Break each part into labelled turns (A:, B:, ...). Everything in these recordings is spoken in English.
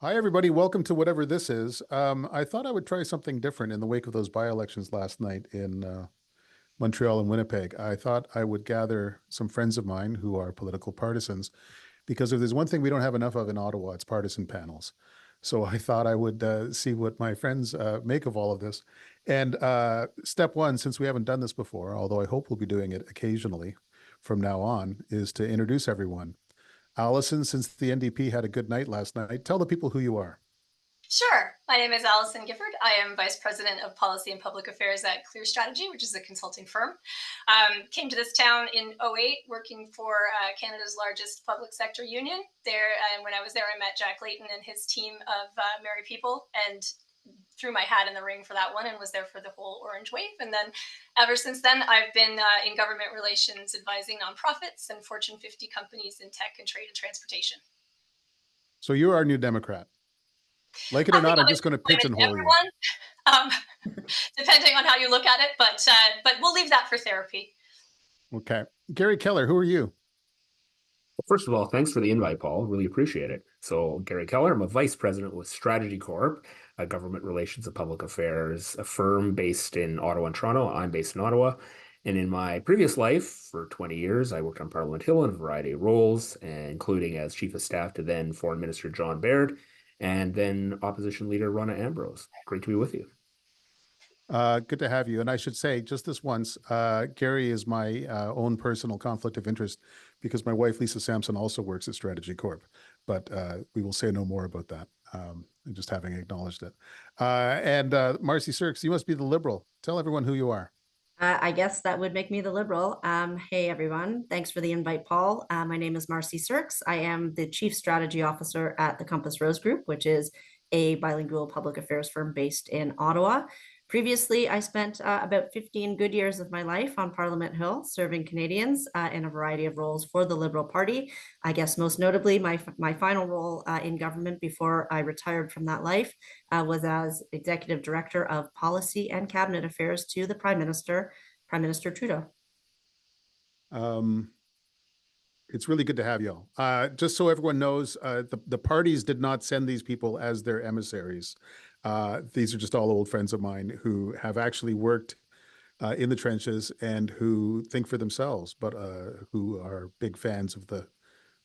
A: Hi, everybody. Welcome to whatever this is. I thought I would try something different in the wake of those by-elections last night in Montreal and Winnipeg. I thought I would gather some friends of mine who are political partisans, because if there's one thing we don't have enough of in Ottawa, it's partisan panels. So I thought I would see what my friends make of all of this. And step one, since we haven't done this before, although I hope we'll be doing it occasionally from now on, is to introduce everyone. Allison, since the NDP had a good night last night, tell the people who you are.
B: Sure. My name is Allison Gifford. I am Vice President of Policy and Public Affairs at Clear Strategy, which is a consulting firm. Came to this town in '08 working for Canada's largest public sector union. And when I was there, I met Jack Layton and his team of merry people and threw my hat in the ring for that one and was there for the whole Orange Wave. And then ever since then, I've been in government relations advising nonprofits and Fortune 50 companies in tech and trade and transportation.
A: So you're our new Democrat. Like it or not, I'm just going to pigeonhole you.
B: Um, depending on how you look at it, but we'll leave that for therapy.
A: Okay. Garry Keller, who are you?
C: Well, first of all, thanks for the invite, Paul. Really appreciate it. So, Garry Keller, I'm a vice president with StrategyCorp, a government relations and public affairs, a firm based in Ottawa and Toronto. I'm based in Ottawa. And in my previous life, for 20 years, I worked on Parliament Hill in a variety of roles, including as chief of staff to then Foreign Minister John Baird, and then opposition leader Rona Ambrose. Great to be with you.
A: Good to have you. And I should say just this once, Garry is my own personal conflict of interest because my wife, Lisa Sampson, also works at StrategyCorp. But we will say no more about that, just having acknowledged it. And Marci Surkes, you must be the Liberal. Tell everyone who you are.
D: I guess that would make me the Liberal. Hey, everyone. Thanks for the invite, Paul. My name is Marci Surkes. I am the Chief Strategy Officer at the Compass Rose Group, which is a bilingual public affairs firm based in Ottawa. Previously, I spent about 15 good years of my life on Parliament Hill, serving Canadians in a variety of roles for the Liberal Party. I guess most notably, my final role in government before I retired from that life was as Executive Director of Policy and Cabinet Affairs to the Prime Minister Trudeau.
A: It's really good to have you all. Just so everyone knows, the parties did not send these people as their emissaries. These are just all old friends of mine who have actually worked in the trenches and who think for themselves, but who are big fans of the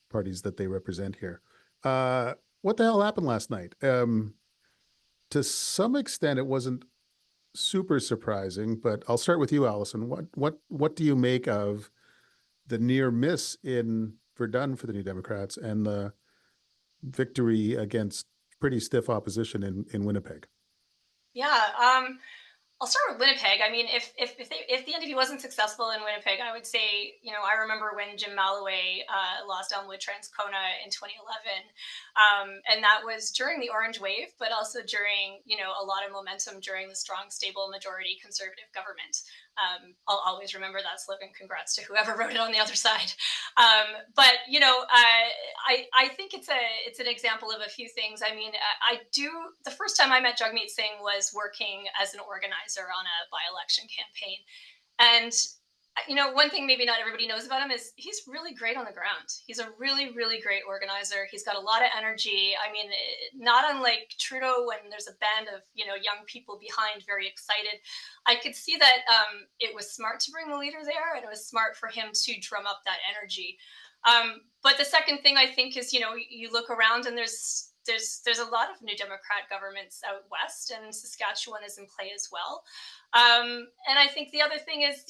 A: parties that they represent here. What the hell happened last night? To some extent, it wasn't super surprising, but I'll start with you, Allison. What do you make of the near miss in Verdun for the New Democrats and the victory against pretty stiff opposition in Winnipeg?
B: Yeah, I'll start with Winnipeg. I mean, if the NDP wasn't successful in Winnipeg, I would say, I remember when Jim Malloway lost Elmwood Transcona in 2011, and that was during the Orange Wave, but also during, a lot of momentum during the strong, stable majority Conservative government. I'll always remember that slogan. Congrats to whoever wrote it on the other side. But I think it's an example of a few things. I mean, the first time I met Jagmeet Singh was working as an organizer on a by-election campaign. And one thing maybe not everybody knows about him is he's really great on the ground. He's a really, really great organizer. He's got a lot of energy. I mean, not unlike Trudeau when there's a band of, young people behind, very excited. I could see that it was smart to bring the leader there, and it was smart for him to drum up that energy. But the second thing I think is, you look around and there's a lot of New Democrat governments out west, and Saskatchewan is in play as well. And I think the other thing is,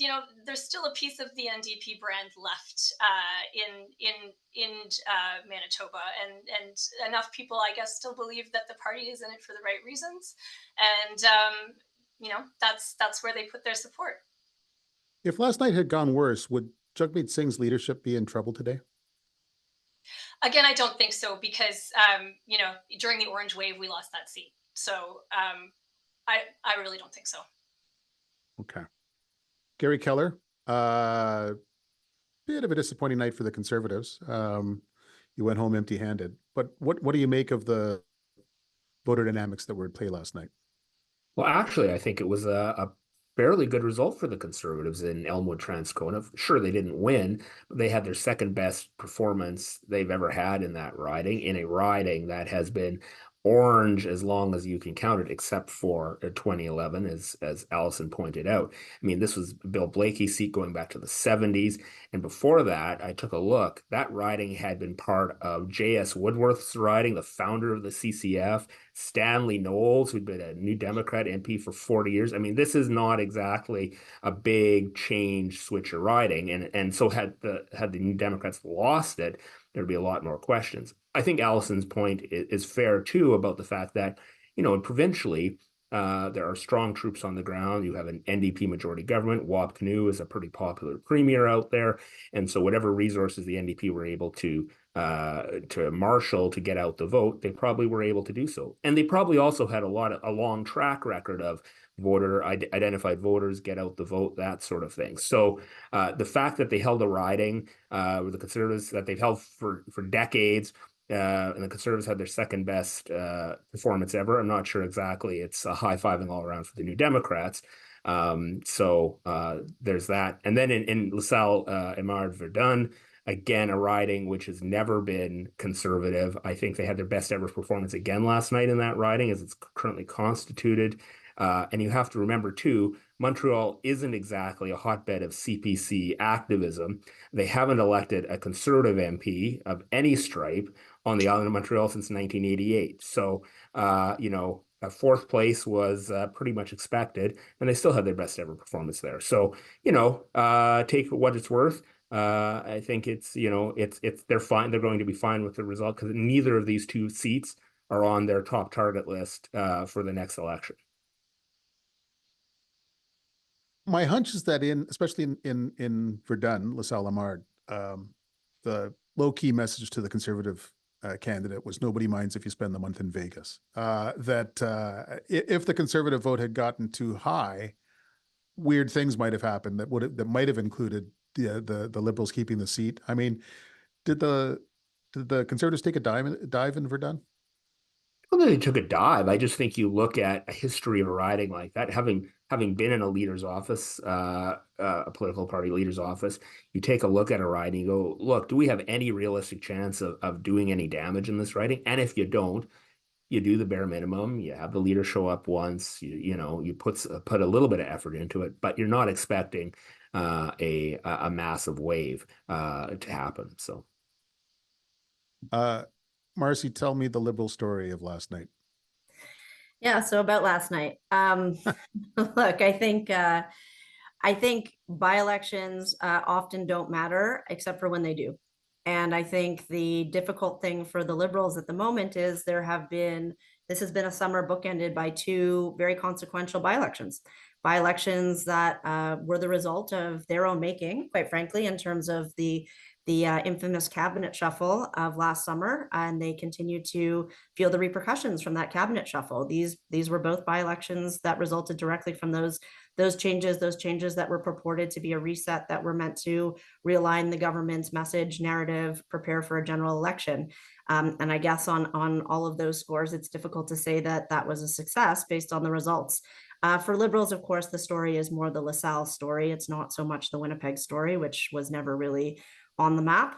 B: there's still a piece of the NDP brand left in Manitoba, and enough people, I guess, still believe that the party is in it for the right reasons, and that's where they put their support.
A: If last night had gone worse, would Jagmeet Singh's leadership be in trouble today?
B: Again, I don't think so because, during the Orange Wave, we lost that seat. So I really don't think so.
A: Okay. Garry Keller, bit of a disappointing night for the Conservatives. You went home empty-handed. But what do you make of the voter dynamics that were at play last night?
C: Well, actually, I think it was a fairly good result for the Conservatives in Elmwood Transcona. Sure, they didn't win, but they had their second best performance they've ever had in that riding, in a riding that has been orange as long as you can count it, except for 2011, as Allison pointed out. I mean, this was Bill Blakey's seat going back to the 70s. And before that, I took a look. That riding had been part of J.S. Woodworth's riding, the founder of the CCF, Stanley Knowles, who'd been a New Democrat MP for 40 years. I mean, this is not exactly a big change switcher riding. And so had the New Democrats lost it, there'd be a lot more questions. I think Allison's point is fair too about the fact that, provincially, there are strong troops on the ground. You have an NDP majority government. Wab Kinew is a pretty popular premier out there, and so whatever resources the NDP were able to marshal to get out the vote, they probably were able to do so. And they probably also had a long track record of identified voters get out the vote, that sort of thing. So the fact that they held a riding with the Conservatives that they've held for decades. And the Conservatives had their second best performance ever. I'm not sure exactly. It's a high-fiving all around for the New Democrats. So there's that. And then in LaSalle, Emard Verdun, again, a riding which has never been conservative. I think they had their best ever performance again last night in that riding as it's currently constituted. And you have to remember, too, Montreal isn't exactly a hotbed of CPC activism. They haven't elected a Conservative MP of any stripe on the island of Montreal since 1988. So, a fourth place was pretty much expected, and they still had their best ever performance there. So, take what it's worth. I think they're fine. They're going to be fine with the result because neither of these two seats are on their top target list for the next election.
A: My hunch is that especially in Verdun, LaSalle Amard, the low-key message to the Conservative candidate was nobody minds if you spend the month in Vegas. That if the Conservative vote had gotten too high, weird things might have happened that might have included the Liberals keeping the seat. I mean, did the Conservatives take a dive in Verdun?
C: I don't think they took a dive. I just think you look at a history of a riding like that, having been in a leader's office, a political party leader's office, you take a look at a riding, you go, look, do we have any realistic chance of doing any damage in this riding? And if you don't, you do the bare minimum. You have the leader show up once. You put a little bit of effort into it, but you're not expecting a massive wave to happen. So.
A: Marci, tell me the Liberal story of last night.
D: Yeah, so about last night. Look, I think by-elections often don't matter except for when they do. And I think the difficult thing for the Liberals at the moment is this has been a summer bookended by two very consequential by-elections that were the result of their own making, quite frankly, in terms of the infamous cabinet shuffle of last summer, and they continue to feel the repercussions from that cabinet shuffle. These were both by-elections that resulted directly from those changes that were purported to be a reset that were meant to realign the government's message, narrative, prepare for a general election. And I guess on all of those scores, it's difficult to say that was a success based on the results. For Liberals, of course, the story is more the LaSalle story. It's not so much the Winnipeg story, which was never really on the map.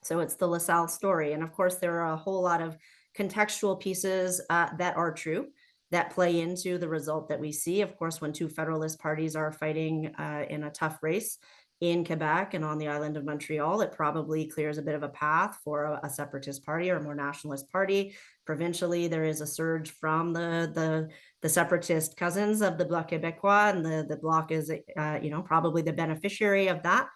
D: So it's the LaSalle story. And of course, there are a whole lot of contextual pieces that are true that play into the result that we see. Of course, when two Federalist parties are fighting in a tough race in Quebec and on the island of Montreal, it probably clears a bit of a path for a separatist party or a more nationalist party. Provincially, there is a surge from the separatist cousins of the Bloc Québécois, and the Bloc is probably the beneficiary of that.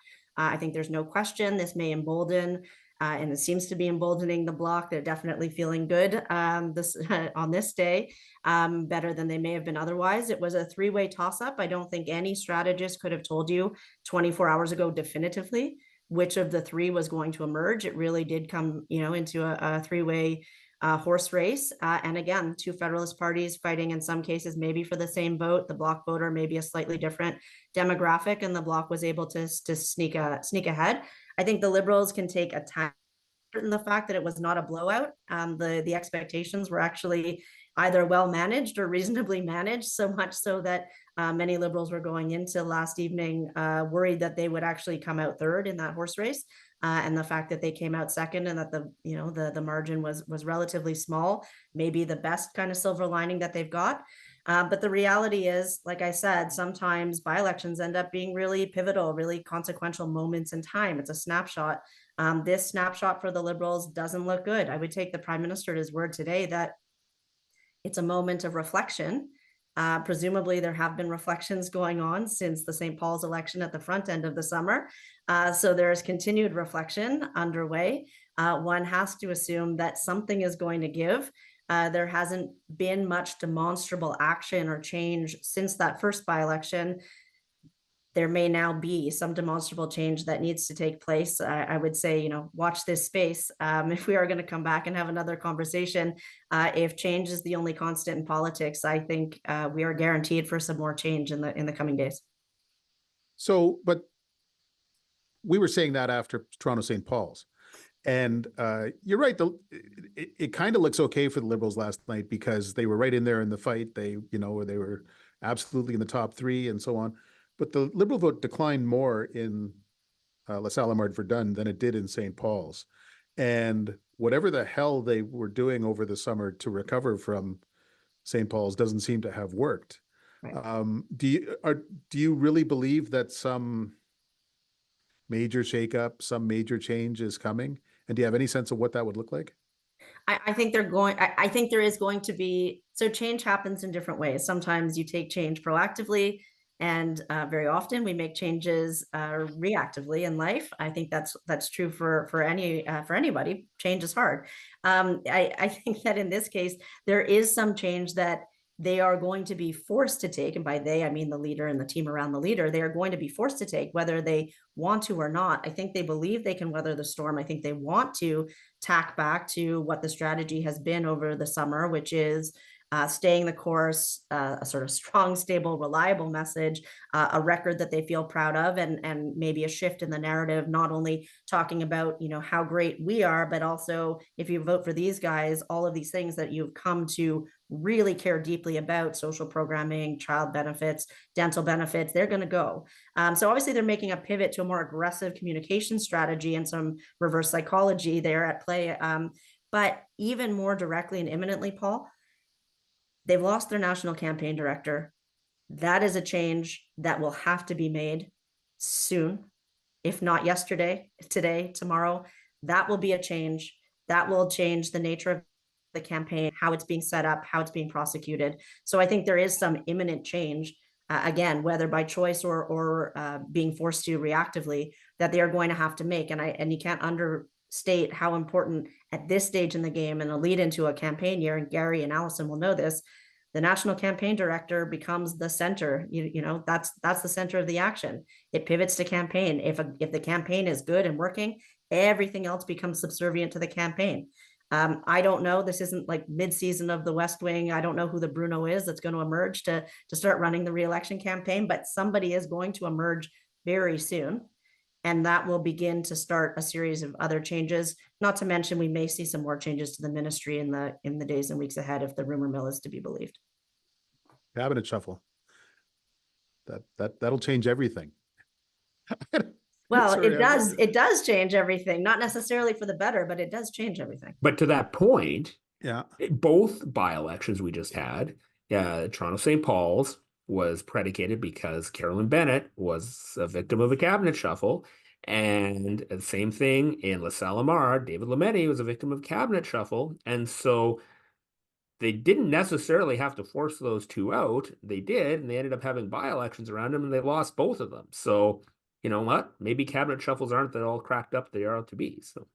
D: I think there's no question this may embolden, and it seems to be emboldening the Bloc. They're definitely feeling good on this day, better than they may have been otherwise. It was a three-way toss-up. I don't think any strategist could have told you 24 hours ago definitively which of the three was going to emerge. It really did come, into a three-way horse race. And again, two Federalist parties fighting in some cases maybe for the same vote. The Bloc voter may be a slightly different demographic, and the Bloc was able to sneak ahead. I think the Liberals can take a time in the fact that it was not a blowout. The expectations were actually either well managed or reasonably managed, so much so that many Liberals were going into last evening worried that they would actually come out third in that horse race. and the fact that they came out second and that the margin was relatively small, maybe the best kind of silver lining that they've got. But the reality is, like I said, sometimes by-elections end up being really pivotal, really consequential moments in time. It's a snapshot. This snapshot for the Liberals doesn't look good. I would take the Prime Minister at his word today that it's a moment of reflection. Presumably, there have been reflections going on since the St. Paul's election at the front end of the summer. So there's continued reflection underway. One has to assume that something is going to give. There hasn't been much demonstrable action or change since that first by-election. There may now be some demonstrable change that needs to take place. I would say, watch this space. If we are going to come back and have another conversation, if change is the only constant in politics, I think we are guaranteed for some more change in the coming days.
A: So, but we were saying that after Toronto St. Paul's. And you're right. It kind of looks okay for the Liberals last night because they were right in there in the fight. They were absolutely in the top three and so on. But the Liberal vote declined more in La Salle Verdun than it did in St. Paul's. And whatever the hell they were doing over the summer to recover from St. Paul's doesn't seem to have worked. Right. Do you really believe that some major shakeup, some major change is coming? And do you have any sense of what that would look like?
D: I think I think there is going to be, so change happens in different ways. Sometimes you take change proactively, and very often we make changes reactively in life. I think that's true for anybody. Change is hard. I think that in this case, there is some change that they are going to be forced to take. And by they, I mean the leader and the team around the leader. They are going to be forced to take, whether they want to or not. I think they believe they can weather the storm. I think they want to tack back to what the strategy has been over the summer, which is staying the course, a sort of strong, stable, reliable message, a record that they feel proud of, and maybe a shift in the narrative, not only talking about, how great we are, but also if you vote for these guys, all of these things that you've come to really care deeply about, social programming, child benefits, dental benefits, they're going to go. So obviously they're making a pivot to a more aggressive communication strategy and some reverse psychology there at play. But even more directly and imminently, Paul, they've lost their national campaign director. That is a change that will have to be made soon, if not yesterday, today, tomorrow. That will be a change. That will change the nature of the campaign, how it's being set up, how it's being prosecuted. So I think there is some imminent change, again, whether by choice or being forced to reactively, that they are going to have to make. And you can't understate how important at this stage in the game and a lead into a campaign year, and Garry and Allison will know this, the national campaign director becomes the center. That's the center of the action. It pivots to campaign. If the campaign is good and working, everything else becomes subservient to the campaign. I don't know. This isn't like mid-season of the West Wing. I don't know who the Bruno is that's going to emerge to start running the re-election campaign, but somebody is going to emerge very soon. And that will begin to start a series of other changes. Not to mention, we may see some more changes to the ministry in the days and weeks ahead, if the rumor mill is to be believed.
A: Cabinet shuffle. That'll change everything.
D: Well, sorry, it does change everything, not necessarily for the better, but it does change everything.
C: But to that point,
A: yeah,
C: both by-elections we just had, Toronto St. Paul's was predicated because Carolyn Bennett was a victim of a cabinet shuffle, and the same thing in La Salle, David Lametti was a victim of cabinet shuffle, and so they didn't necessarily have to force those two out. They did, and they ended up having by-elections around them, and they lost both of them. So you know what? Maybe cabinet shuffles aren't that all cracked up they are to be. So,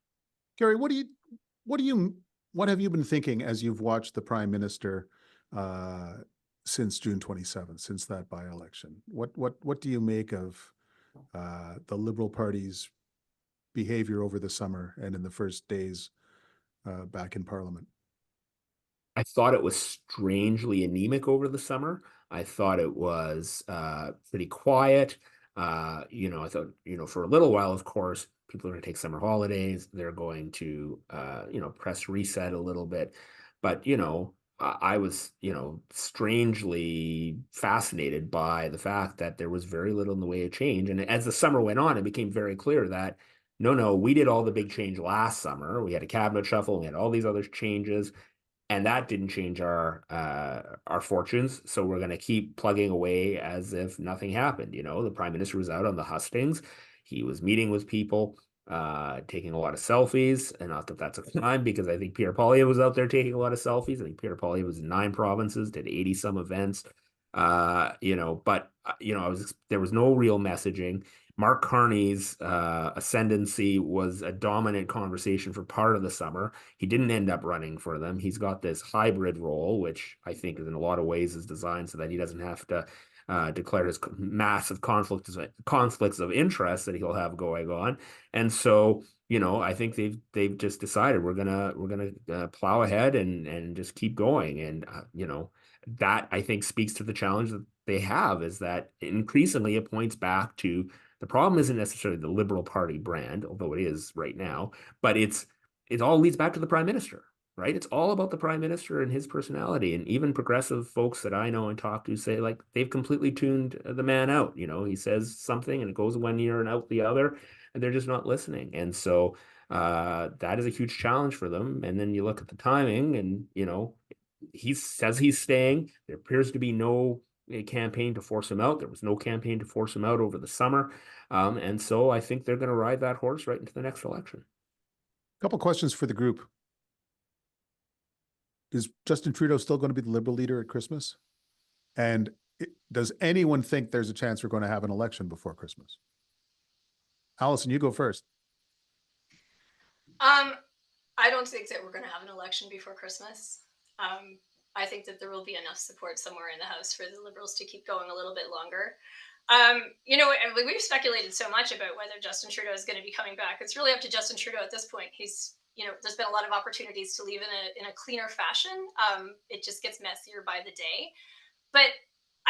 A: Garry, what have you been thinking as you've watched the Prime Minister since June 27th, since that by-election? What do you make of the Liberal Party's behavior over the summer and in the first days back in Parliament?
C: I thought it was strangely anemic over the summer. I thought it was pretty quiet. I thought, for a little while, of course, people are going to take summer holidays. They're going to, press reset a little bit. But, I was, strangely fascinated by the fact that there was very little in the way of change. And as the summer went on, it became very clear that no, we did all the big change last summer. We had a cabinet shuffle, we had all these other changes, and that didn't change our fortunes. So we're going to keep plugging away as if nothing happened. You know, the prime minister was out on the hustings. He was meeting with people, taking a lot of selfies, and not that that's a crime, because I think Pierre Poilievre was out there taking a lot of selfies. I think Pierre Poilievre was in 9 provinces, did 80 some events. You know, but you know, there was no real messaging. Mark Carney's ascendancy was a dominant conversation for part of the summer. He didn't end up running for them. He's got this hybrid role, which I think in a lot of ways is designed so that he doesn't have to declare his massive conflicts of interest that he'll have going on. And so, you know, I think they've just decided we're gonna plow ahead and just keep going. And you know, that I think speaks to the challenge that they have, is that increasingly it points back to the problem isn't necessarily the Liberal Party brand, although it is right now, but it all leads back to the prime minister, right? It's all about the prime minister and his personality. And even progressive folks that I know and talk to say, like, they've completely tuned the man out. You know, he says something and it goes one ear and out the other, and they're just not listening. And so that is a huge challenge for them. And then you look at the timing, and you know, he says he's staying. There appears to be no campaign to force him out. There was no campaign to force him out over the summer. And so I think they're going to ride that horse right into the next election.
A: A couple questions for the group. Is Justin Trudeau still going to be the Liberal leader at Christmas? And does anyone think there's a chance we're going to have an election before Christmas? Allison, you go first.
B: I don't think that we're going to have an election before Christmas. I think that there will be enough support somewhere in the House for the Liberals to keep going a little bit longer. You know, we've speculated so much about whether Justin Trudeau is going to be coming back. It's really up to Justin Trudeau at this point. He's, you know, there's been a lot of opportunities to leave in a cleaner fashion. It just gets messier by the day. But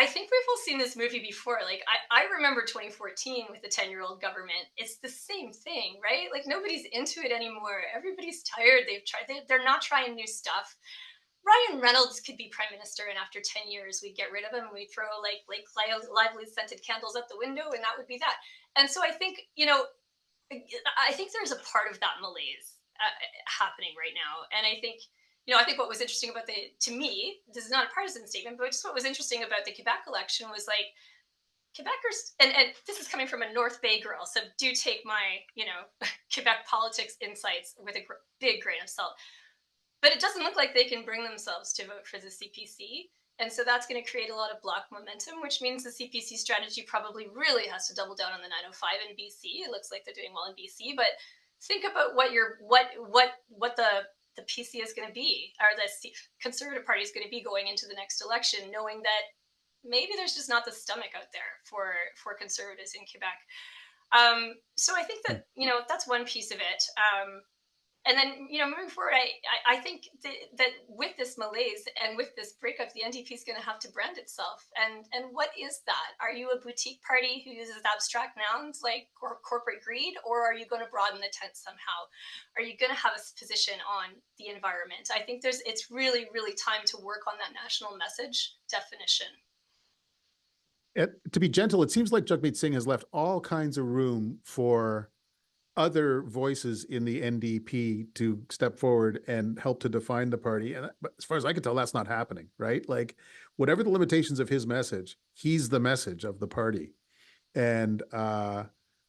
B: I think we've all seen this movie before. Like, I remember 2014 with the 10-year-old government. It's the same thing, right? Like, nobody's into it anymore. Everybody's tired. They're not trying new stuff. Ryan Reynolds could be prime minister, and after 10 years, we'd get rid of him. We'd throw like lively scented candles out the window, and that would be that. And so I think, you know, I think there's a part of that malaise happening right now. And I think, you know, I think what was interesting about to me, this is not a partisan statement, but just what was interesting about the Quebec election was, like, Quebecers, and this is coming from a North Bay girl, so do take my, you know, Quebec politics insights with a big grain of salt. But it doesn't look like they can bring themselves to vote for the CPC. And so that's going to create a lot of block momentum, which means the CPC strategy probably really has to double down on the 905 in BC. It looks like they're doing well in BC, but think about what the PC is going to be, or the Conservative Party is going to be going into the next election, knowing that maybe there's just not the stomach out there for Conservatives in Quebec. So I think that, you know, that's one piece of it. And then, you know, moving forward, I think that with this malaise and with this breakup, the NDP is going to have to brand itself. And what is that? Are you a boutique party who uses abstract nouns like corporate greed, or are you going to broaden the tent somehow? Are you going to have a position on the environment? I think it's really, really time to work on that national message definition.
A: To be gentle, it seems like Jagmeet Singh has left all kinds of room for other voices in the NDP to step forward and help to define the party. And as far as I can tell, that's not happening, right? Like, whatever the limitations of his message, he's the message of the party. And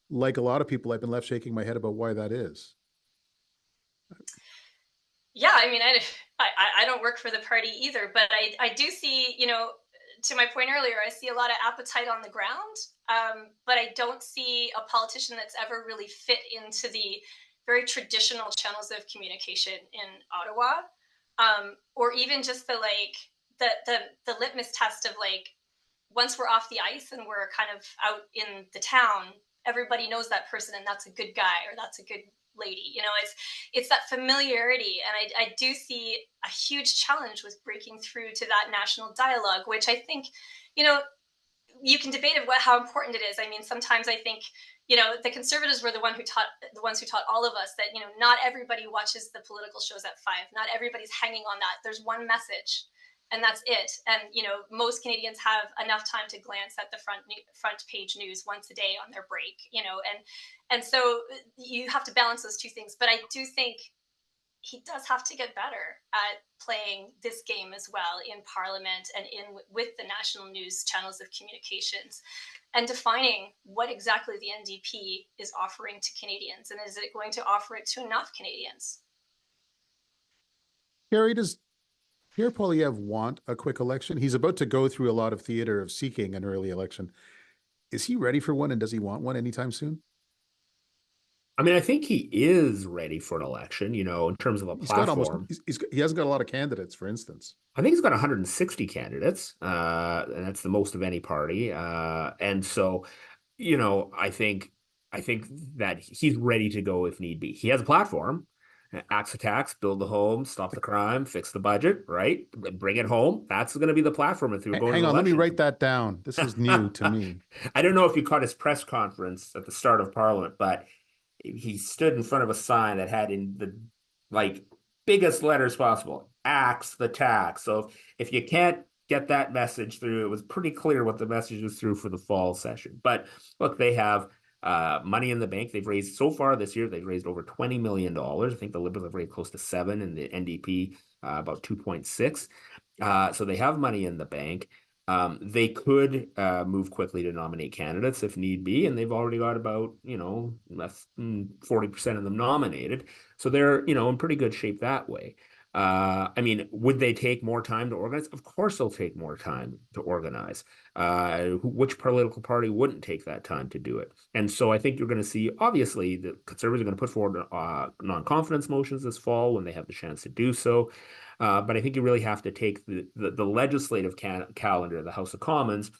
A: like a lot of people, I've been left shaking my head about why that is.
B: Yeah, I mean, I don't work for the party either, but I do see, you know, to my point earlier, I see a lot of appetite on the ground, but I don't see a politician that's ever really fit into the very traditional channels of communication in Ottawa, or even just the litmus test of, like, once we're off the ice and we're kind of out in the town, everybody knows that person and that's a good guy or that's a good lady. You know, it's that familiarity. And I do see a huge challenge with breaking through to that national dialogue, which I think, you know, you can debate how important it is. I mean, sometimes I think, you know, the Conservatives were the ones who taught all of us that, you know, not everybody watches the political shows at 5. Not everybody's hanging on that. There's one message. and that's it. And most Canadians have enough time to glance at the front page news once a day on their break. And so you have to balance those two things. But I do think he does have to get better at playing this game as well in Parliament and with the national news channels of communications, and defining what exactly the NDP is offering to Canadians, and is it going to offer it to enough Canadians?
A: Garry, does Pierre Poilievre want a quick election? He's about to go through a lot of theater of seeking an early election. Is he ready for one, and does he want one anytime soon?
C: I mean, I think he is ready for an election, in terms of a platform.
A: He hasn't got a lot of candidates, for instance.
C: I think he's got 160 candidates, and that's the most of any party. And so, I think that he's ready to go if need be. He has a platform: axe the tax, build the home, stop the crime, fix the budget, right? Bring it home. That's going to be the platform if you're going to
A: Hang on,
C: election.
A: let me write that down. This is new to me.
C: I don't know if you caught his press conference at the start of Parliament, but he stood in front of a sign that had in the biggest letters possible, axe the tax. So if you can't get that message through, it was pretty clear what the message was through for the fall session. But look, they have money in the bank. They've raised so far this year, they've raised over $20 million. I think the Liberals have raised close to 7 and the NDP about 2.6. So they have money in the bank. They could move quickly to nominate candidates if need be, and they've already got about less than 40% of them nominated, so they're in pretty good shape that way. I mean, would they take more time to organize? Of course they'll take more time to organize. Which political party wouldn't take that time to do it? And so I think you're going to see, obviously, the Conservatives are going to put forward non-confidence motions this fall when they have the chance to do so. But I think you really have to take the legislative calendar of the House of Commons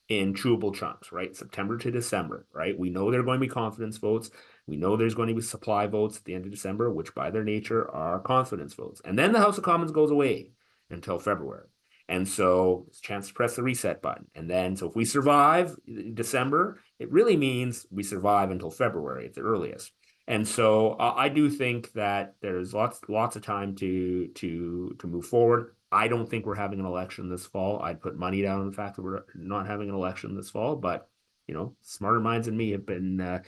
C: in chewable chunks, right? September to December, right? We know there are going to be confidence votes. We know there's going to be supply votes at the end of December, which by their nature are confidence votes. And then the House of Commons goes away until February. And so it's a chance to press the reset button. And then, so if we survive December, it really means we survive until February at the earliest. And so I do think that there's lots of time to move forward. I don't think we're having an election this fall. I'd put money down on the fact that we're not having an election this fall. But smarter minds than me have been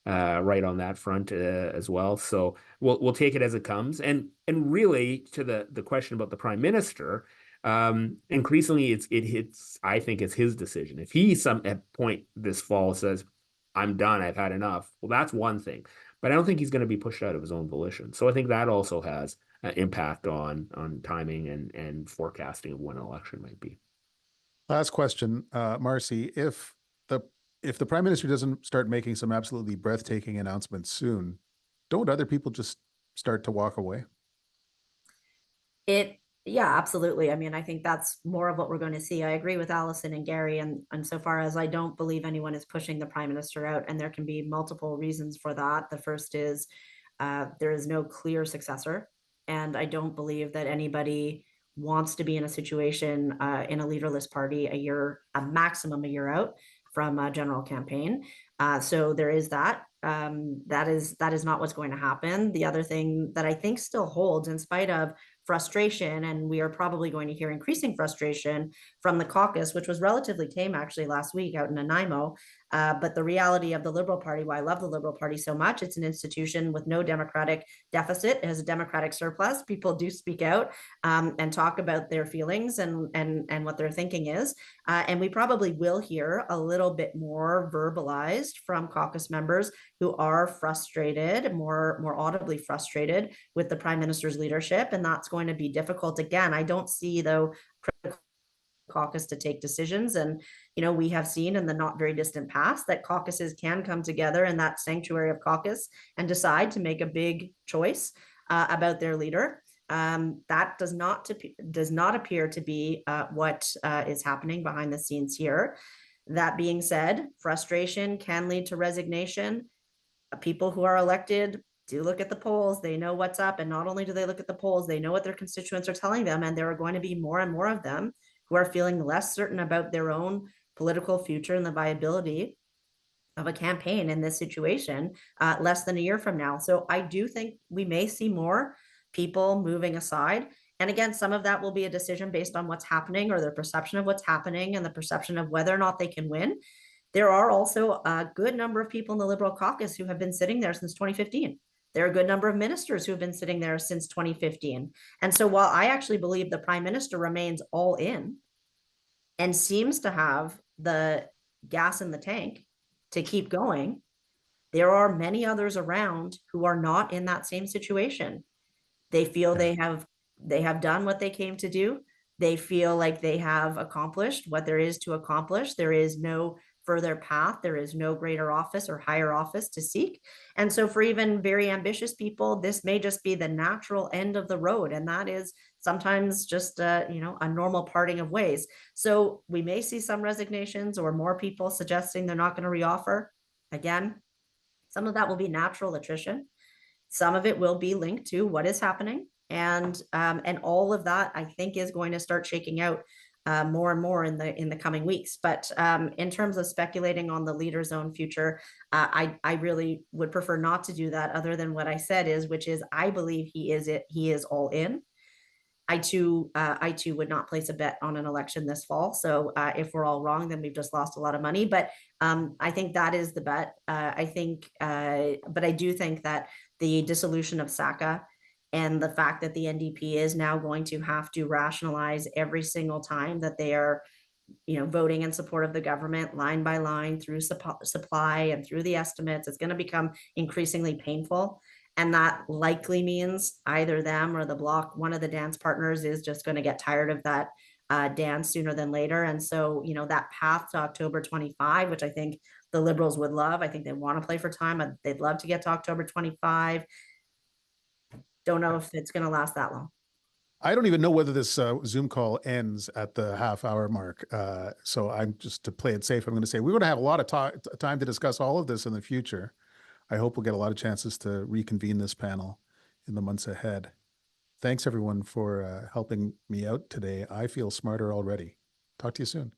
C: right on that front as well. So we'll take it as it comes. And really, to the question about the Prime Minister, increasingly I think it's his decision. If he at point this fall says, "I'm done, I've had enough," well, that's one thing. But I don't think he's going to be pushed out of his own volition. So I think that also has an impact on timing and forecasting of when an election might be.
A: Last question, Marci. If the Prime Minister doesn't start making some absolutely breathtaking announcements soon, don't other people just start to walk away?
D: Yeah, absolutely. I mean, I think that's more of what we're going to see. I agree with Allison and Garry, and so far as I don't believe anyone is pushing the Prime Minister out, and there can be multiple reasons for that. The first is there is no clear successor, and I don't believe that anybody wants to be in a situation in a leaderless party a maximum a year out from a general campaign. So there is that. That is not what's going to happen. The other thing that I think still holds, in spite of frustration, and we are probably going to hear increasing frustration from the caucus, which was relatively tame actually last week out in Nanaimo. But the reality of the Liberal Party, why I love the Liberal Party so much, it's an institution with no democratic deficit. It has a democratic surplus. People do speak out and talk about their feelings and what their thinking is. And we probably will hear a little bit more verbalized from caucus members who are frustrated, more audibly frustrated with the Prime Minister's leadership. And that's going to be difficult. Again, I don't see, though, caucus to take decisions. And, we have seen in the not very distant past that caucuses can come together in that sanctuary of caucus and decide to make a big choice about their leader. That does not appear to be what is happening behind the scenes here. That being said, frustration can lead to resignation. People who are elected do look at the polls. They know what's up. And not only do they look at the polls, they know what their constituents are telling them. And there are going to be more and more of them who are feeling less certain about their own political future and the viability of a campaign in this situation less than a year from now. So I do think we may see more people moving aside. And again, some of that will be a decision based on what's happening or their perception of what's happening and the perception of whether or not they can win. There are also a good number of people in the Liberal caucus who have been sitting there since 2015. There are a good number of ministers who have been sitting there since 2015. And so while I actually believe the Prime Minister remains all in and seems to have the gas in the tank to keep going, there are many others around who are not in that same situation. They feel they have done what they came to do. They feel like they have accomplished what there is to accomplish. There is no further path. There is no greater office or higher office to seek. And so for even very ambitious people, this may just be the natural end of the road. And that is sometimes just a normal parting of ways. So we may see some resignations or more people suggesting they're not going to reoffer. Again, some of that will be natural attrition. Some of it will be linked to what is happening. And all of that, I think, is going to start shaking out more and more in the coming weeks. But in terms of speculating on the leader's own future, I really would prefer not to do that, other than what I said which is I believe he is all in. I too would not place a bet on an election this fall. So if we're all wrong, then we've just lost a lot of money. But I think that is the bet. But I do think that the dissolution of SACA and the fact that the NDP is now going to have to rationalize every single time that they are, voting in support of the government line by line through supply and through the estimates, it's going to become increasingly painful. And that likely means either them or the Bloc, one of the dance partners, is just going to get tired of that dance sooner than later. And so, that path to October 25, which I think the Liberals would love, I think they want to play for time. They'd love to get to October 25. Don't know if it's going to last that long.
A: I don't even know whether this Zoom call ends at the half-hour mark. So I'm just, to play it safe, I'm going to say we're going to have a lot of time to discuss all of this in the future. I hope we'll get a lot of chances to reconvene this panel in the months ahead. Thanks, everyone, for helping me out today. I feel smarter already. Talk to you soon.